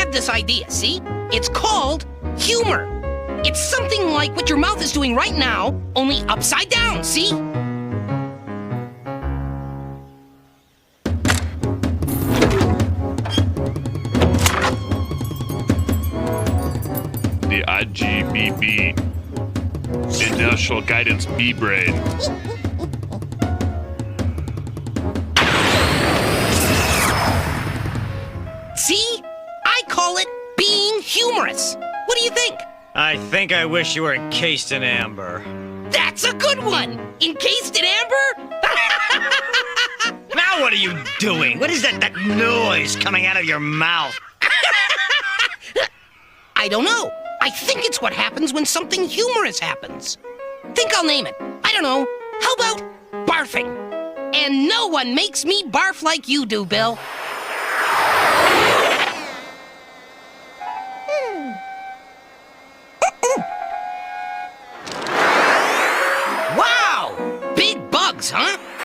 had this idea, see? It's called humor. It's something like what your mouth is doing right now, only upside down, see? The IGBB, Inertial Guidance B-Brain. See? I call it being humorous. What do you think? I think I wish you were encased in amber. That's a good one! Encased in amber? Now what are you doing? What is that noise coming out of your mouth? I don't know. I think it's what happens when something humorous happens. Think I'll name it. I don't know. How about barfing? And no one makes me barf like you do, Bill.